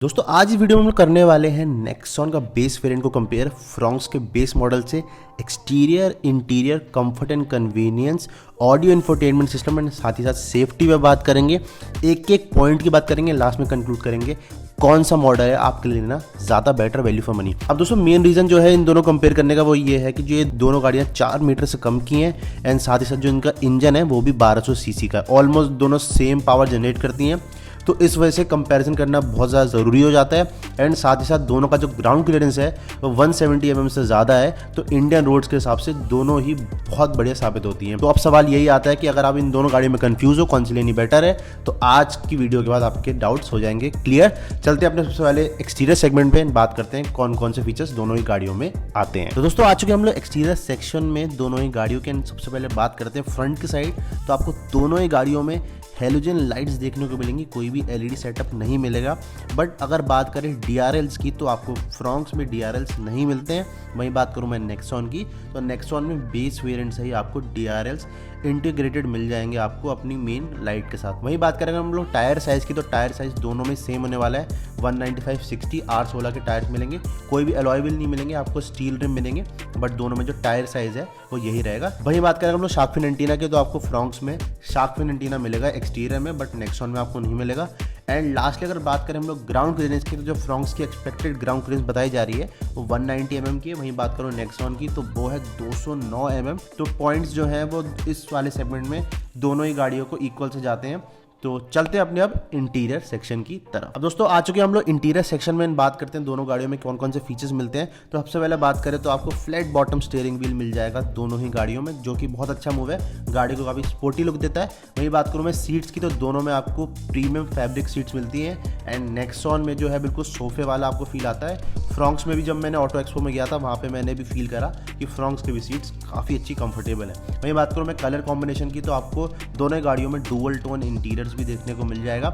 दोस्तों आज इस वीडियो में हम लोग करने वाले हैं नेक्सॉन का बेस वेरिएंट को कंपेयर फ्रॉन्क्स के बेस मॉडल से। Exterior, interior, comfort and convenience, audio infotainment system and साथ ही साथ सेफ्टी पे बात करेंगे। एक एक पॉइंट की बात करेंगे, लास्ट में कंक्लूड करेंगे कौन सा मॉडल है आपके लिए लेना ज़्यादा बेटर वैल्यू फॉर मनी। अब दोस्तों मेन रीज़न जो है इन दोनों कंपेयर करने का वो ये है कि जो ये दोनों गाड़ियाँ 4 मीटर से कम की हैं एंड साथ ही साथ जो इनका इंजन है वो भी 1200 सीसी का है। ऑलमोस्ट दोनों सेम पावर जनरेट करती हैं, तो इस वजह से कंपैरिजन करना बहुत ज़्यादा ज़रूरी हो जाता है। एंड साथ ही साथ दोनों का जो ग्राउंड क्लियरेंस है वो 170 mm से ज़्यादा है, तो इंडियन रोड्स के हिसाब से दोनों ही बहुत बढ़िया साबित होती हैं। तो अब सवाल यही आता है कि अगर आप इन दोनों गाड़ियों में कंफ्यूज हो कौन सी लेनी बेटर है, तो आज की वीडियो के बाद आपके डाउट्स हो जाएंगे क्लियर। चलते हैं अपने सबसे पहले एक्सटीरियर सेगमेंट पे, बात करते हैं कौन कौन से फीचर्स दोनों ही गाड़ियों में आते हैं। तो दोस्तों आ चुके हम लोग एक्सटीरियर सेक्शन में दोनों ही गाड़ियों के। सबसे पहले बात करते हैं फ्रंट की साइड, तो आपको दोनों ही गाड़ियों में हेलोजन लाइट्स देखने को मिलेंगी, कोई भी एलईडी सेटअप नहीं मिलेगा। बट अगर बात करें डीआरएल्स की, तो आपको फ्रॉन्क्स में डीआरएल्स नहीं मिलते हैं। वहीं बात करूं मैं नेक्सॉन की, तो नेक्सॉन में बेस वेरिएंट से ही आपको डीआरएल्स इंटीग्रेटेड मिल जाएंगे आपको अपनी मेन लाइट के साथ। वहीं बात करेंगे हम लोग टायर साइज़ की, तो टायर साइज़ दोनों में सेम होने वाला है। 195/60 R16 के टायर्स मिलेंगे, कोई भी अलॉय व्हील नहीं मिलेंगे, आपको स्टील रिम मिलेंगे, बट दोनों में जो टायर साइज़ है वो यही रहेगा। वहीं बात करेंगे हम लोग शार्क फिन एंटीना की, तो आपको फ्रॉन्क्स में शार्क फिन एंटीना मिलेगा एक्सटीरियर में, बट नेक्सॉन में आपको नहीं मिलेगा। एंड लास्टली अगर बात करें हम लोग ग्राउंड क्लियरेंस की, तो जो फ्रॉन्क्स की एक्सपेक्टेड ग्राउंड क्लियरेंस बताई जा रही है वो 190 mm की है। वहीं बात करो नेक्सॉन की, तो वो है 209 mm। तो पॉइंट्स जो हैं वो इस वाले सेगमेंट में दोनों ही गाड़ियों को इक्वल से जाते हैं। तो चलते हैं अपने अब इंटीरियर सेक्शन की तरफ। अब दोस्तों आ चुके हैं हम लोग इंटीरियर सेक्शन में, बात करते हैं दोनों गाड़ियों में कौन कौन से फीचर्स मिलते हैं। तो सबसे पहले बात करें तो आपको फ्लैट बॉटम स्टीयरिंग व्हील मिल जाएगा दोनों ही गाड़ियों में, जो कि बहुत अच्छा मूव है, गाड़ी को काफ़ी स्पोर्टी लुक देता है। वहीं बात करूँ मैं सीट्स की, तो दोनों में आपको प्रीमियम फैब्रिक सीट्स मिलती हैं। एंड नेक्सॉन में जो है बिल्कुल सोफे वाला आपको फील आता है। फ्रॉन्क्स में भी जब मैंने ऑटो एक्सपो में गया था वहाँ पे मैंने भी फील करा कि फ्रॉन्क्स की भी सीट्स काफ़ी अच्छी कंफर्टेबल है। वहीं बात करूँ मैं कलर कॉम्बिनेशन की, तो आपको दोनों ही गाड़ियों में डुअल टोन इंटीरियर्स भी देखने को मिल जाएगा।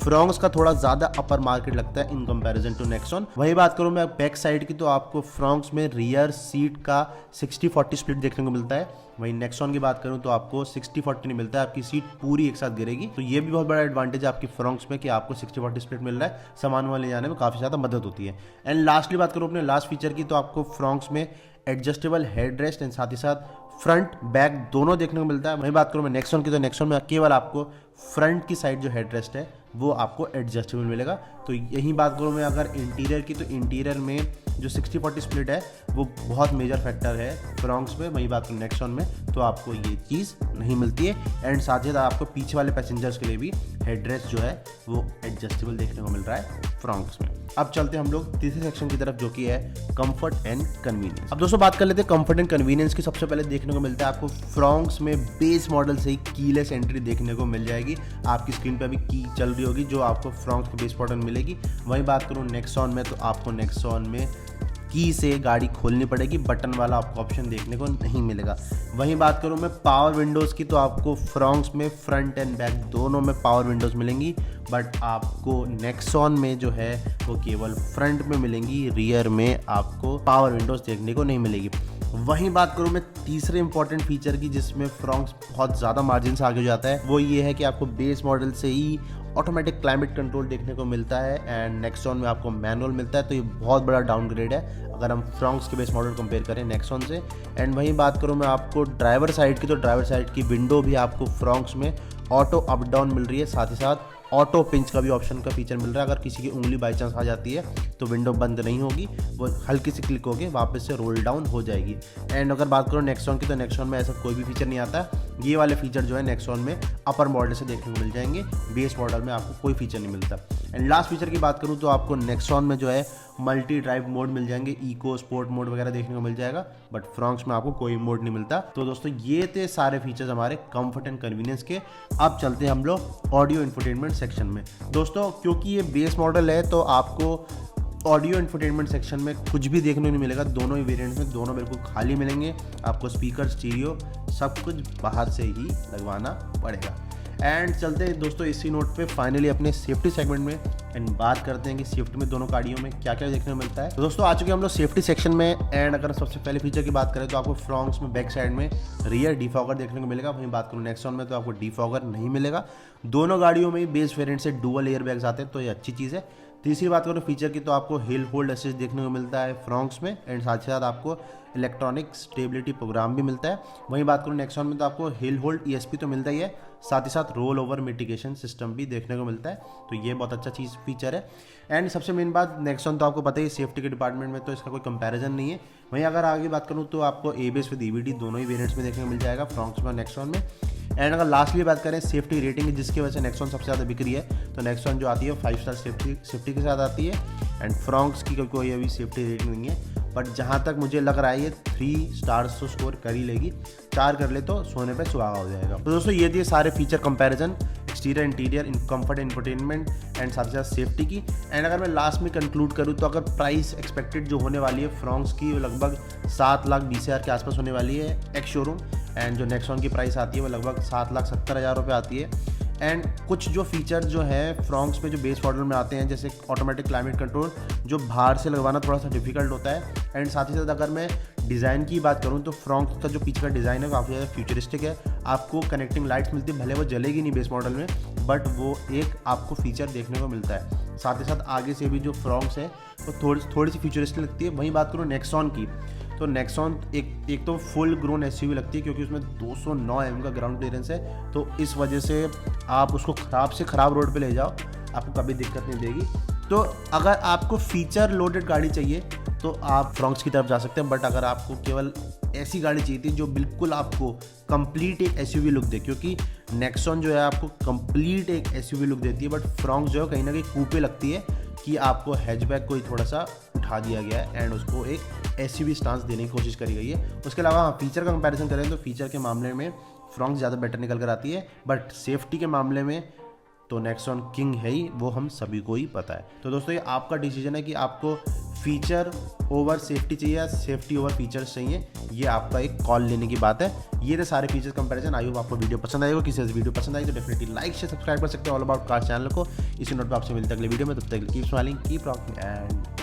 फ्रॉन्क्स का थोड़ा ज़्यादा अपर मार्केट लगता है इन कंपैरिजन टू नेक्सॉन। वहीं बात करूँ मैं बैक साइड की, तो आपको फ्रॉन्क्स में रियर सीट का 60-40 स्प्लिट देखने को मिलता है। वहीं नेक्सॉन की बात करूं तो आपको 60-40 नहीं मिलता है, आपकी सीट पूरी एक साथ गिरेगी। तो ये भी बहुत बड़ा एडवांटेज है आपकी फ्रॉन्क्स में कि आपको 60-40 स्प्लिट मिल रहा है, सामान वाले जाने में काफ़ी ज़्यादा मदद होती है। एंड लास्टली बात करूं अपने लास्ट फीचर की, तो आपको फ्रॉन्क्स में एडजस्टेबल हेड रेस्ट एंड साथ ही साथ फ्रंट बैक दोनों देखने को मिलता है। वहीं बात करूँ मैं नेक्सॉन की, तो नेक्सॉन में केवल आपको फ्रंट की साइड जो हेड रेस्ट है वो आपको एडजस्टेबल मिलेगा। तो यही बात करूँ मैं अगर इंटीरियर की, तो इंटीरियर में जो 60-40 स्प्लिट है वो बहुत मेजर फैक्टर है फ्रॉन्क्स में। वही बात करूँ नेक्सॉन में, तो आपको ये चीज़ नहीं मिलती है। एंड साथ ही साथ आपको पीछे वाले पैसेंजर्स के लिए भी हेडरेस्ट जो है वो एडजस्टेबल देखने को मिल रहा है फ्रॉन्क्स में। अब चलते हैं हम लोग तीसरे सेक्शन की तरफ, जो कि है कंफर्ट एंड कन्वीनियंस। अब दोस्तों बात कर लेते हैं कंफर्ट एंड कन्वीनियंस की। सबसे पहले देखने को मिलता है आपको फ्रॉन्क्स में बेस मॉडल से ही कीलेस एंट्री देखने को मिल जाएगी। आपकी स्क्रीन पे अभी की चल रही होगी जो आपको फ्रॉन्क्स के बेस मॉडल मिलेगी। वहीं बात करूँ नेक्सॉन में, तो आपको नेक्सॉन में की से गाड़ी खोलनी पड़ेगी, बटन वाला आपको ऑप्शन देखने को नहीं मिलेगा। वहीं बात करूँ मैं पावर विंडोज़ की, तो आपको फ्रॉन्क्स में फ्रंट एंड बैक दोनों में पावर विंडोज़ मिलेंगी, बट आपको नेक्सॉन में जो है वो केवल फ्रंट में मिलेंगी, रियर में आपको पावर विंडोज़ देखने को नहीं मिलेगी। वहीं बात करूँ मैं तीसरे इंपॉर्टेंट फीचर की, जिसमें फ्रॉन्क्स बहुत ज़्यादा मार्जिन से आगे हो जाता है, वो ये है कि आपको बेस मॉडल से ही ऑटोमेटिक क्लाइमेट कंट्रोल देखने को मिलता है एंड नेक्सॉन में आपको मैनुअल मिलता है। तो ये बहुत बड़ा डाउनग्रेड है अगर हम फ्रॉन्क्स के बेस मॉडल कंपेयर करें नेक्सॉन से। एंड वहीं बात करूँ मैं आपको ड्राइवर साइड की, तो ड्राइवर साइड की विंडो भी आपको फ्रॉन्क्स में ऑटो अप डाउन मिल रही है, साथ ही साथ ऑटो पिंच का भी ऑप्शन का फीचर मिल रहा है। अगर किसी की उंगली बाई चांस आ जाती है तो विंडो बंद नहीं होगी, वो हल्की सी क्लिक होके वापस से रोल डाउन हो जाएगी। एंड अगर बात करो नेक्सॉन की, तो नेक्सॉन में ऐसा कोई भी फीचर नहीं आता है। ये वाले फीचर जो है नेक्सॉन में अपर मॉडल से देखने को मिल जाएंगे, बेस मॉडल में आपको कोई फीचर नहीं मिलता। एंड लास्ट फीचर की बात करूँ तो आपको नेक्सॉन में जो है मल्टी ड्राइव मोड मिल जाएंगे, इको स्पोर्ट मोड वगैरह देखने को मिल जाएगा, बट फ्रॉन्क्स में आपको कोई मोड नहीं मिलता। तो दोस्तों ये थे सारे फीचर्स हमारे कंफर्ट एंड कन्वीनियंस के। अब चलते हैं हम लोग ऑडियो इंफोटेनमेंट सेक्शन में। दोस्तों क्योंकि ये बेस मॉडल है, तो आपको ऑडियो इंफोटेनमेंट सेक्शन में कुछ भी देखने को नहीं मिलेगा। दोनों ही वेरिएंट्स में दोनों बिल्कुल खाली मिलेंगे, आपको स्पीकर, स्टीरियो सब कुछ बाहर से ही लगवाना पड़ेगा। एंड चलते हैं दोस्तों इसी नोट पे फाइनली अपने सेफ्टी सेगमेंट में एंड बात करते हैं कि सेफ्टी में दोनों गाड़ियों में क्या क्या देखने को मिलता है। तो दोस्तों आ चुके हैं हम लोग सेफ्टी सेक्शन में। एंड अगर सबसे पहले फीचर की बात करें तो आपको फ्रॉन्क्स में बैक साइड में रियर डिफॉगर देखने को मिलेगा। वहीं बात करूँ नेक्सॉन में, तो आपको डिफॉगर नहीं मिलेगा। दोनों गाड़ियों में ही बेस वेरिएंट से डुअल एयर बैग्स आते हैं, तो ये अच्छी चीज़ है। तीसरी बात करो फीचर की, तो आपको हिल होल्ड असिस्ट देखने को मिलता है फ्रॉन्क्स में, एंड साथ ही साथ आपको इलेक्ट्रॉनिक स्टेबिलिटी प्रोग्राम भी मिलता है। वहीं बात करूँ नेक्सॉन में, तो आपको हिल होल्ड ESP तो मिलता ही है, साथ ही साथ रोल ओवर मिटिगेशन सिस्टम भी देखने को मिलता है, तो ये बहुत अच्छा चीज़ फीचर है। एंड सबसे मेन बात, नेक्सॉन तो आपको पता ही सेफ्टी के डिपार्टमेंट में तो इसका कोई कंपैरिजन नहीं है। वहीं अगर आगे बात करूँ तो आपको ABS विद EBD दोनों ही वेरिएंट्स में देखने को मिल जाएगा फ्रॉन्क्स में और नेक्सॉन में। एंड अगर लास्टली बात करें सेफ्टी रेटिंग जिसकी वजह से नेक्सॉन सबसे ज़्यादा बिक रही है, तो नेक्सॉन जो आती है 5 स्टार सेफ्टी के साथ आती है, एंड फ्रॉन्क्स की कोई अभी सेफ्टी रेटिंग नहीं है। बट जहाँ तक मुझे लग रहा है ये 3 स्टार्स तो स्कोर कर ही लेगी, 4 कर ले तो सोने पे सुहागा हो जाएगा। तो दोस्तों ये थी सारे feature comparison, exterior interior in comfort infotainment and साथ ही साथ सेफ्टी की। एंड अगर मैं लास्ट में कंक्लूड करूँ तो अगर प्राइस एक्सपेक्टेड जो होने वाली है फ्रॉन्क्स की, वो लगभग 7,20,000 के आसपास होने वाली है एक्स शोरूम, एंड जो नेक्सॉन की प्राइस आती है वो लगभग 7,70,000 रुपये आती है। एंड कुछ जो फीचर्स जो है फ्रॉन्क्स में जो बेस मॉडल में आते हैं, जैसे ऑटोमेटिक क्लाइमेट कंट्रोल, जो बाहर से लगवाना थोड़ा सा डिफिकल्ट होता है। एंड साथ ही साथ अगर मैं डिज़ाइन की बात करूँ तो फ्रॉन्क्स का जो पीछे का डिज़ाइन है काफ़ी ज़्यादा फ्यूचरिस्टिक है। आपको कनेक्टिंग लाइट्स मिलती है, भले वो जलेगी नहीं बेस मॉडल में, बट वो एक आपको फीचर देखने को मिलता है। साथ ही साथ आगे से भी जो फ्रॉन्क्स है वो थोड़ी सी फ्यूचरिस्टिक लगती है। वहीं बात करूँ नेक्सॉन की, तो नेक्सॉन एक तो फुल ग्रोन SUV लगती है, क्योंकि उसमें 209 mm का ग्राउंड क्लियरेंस है, तो इस वजह से आप उसको ख़राब से ख़राब रोड पे ले जाओ, आपको कभी दिक्कत नहीं देगी। तो अगर आपको फीचर लोडेड गाड़ी चाहिए तो आप फ्रॉन्क्स की तरफ जा सकते हैं, बट अगर आपको केवल ऐसी गाड़ी चाहिए थी जो बिल्कुल आपको कंप्लीट एक SUV लुक दे, क्योंकि नेक्सॉन जो है आपको कंप्लीट एक SUV लुक देती है, बट फ्रॉन्क्स जो है कहीं ना कहीं कूपे लगती है कि आपको हैचबैक को ही थोड़ा सा उठा दिया गया है एंड उसको एक SUV स्टांस देने की कोशिश करी गई है। उसके अलावा हाँ, फीचर का कंपैरिजन करें तो फीचर के मामले में फ्रॉन्क्स ज़्यादा बेटर निकल कर आती है, बट सेफ्टी के मामले में तो नेक्सॉन किंग है ही, वो हम सभी को ही पता है। तो दोस्तों ये आपका डिसीजन है कि आपको फीचर ओवर सेफ्टी चाहिए या सेफ्टी ओवर फीचर्स चाहिए, ये आपका एक कॉल लेने की बात है। ये थे सारे फीचर्स कंपैरिजन। आई होप आपको वीडियो पसंद आएगा। किसी से वीडियो पसंद आई तो डेफिनेटली लाइक शेयर सब्सक्राइब कर सकते हो ऑल अबाउट कार चैनल को। इसी नोट पर आपसे मिलते हैं अगले वीडियो में, तब तक keep smiling keep rocking and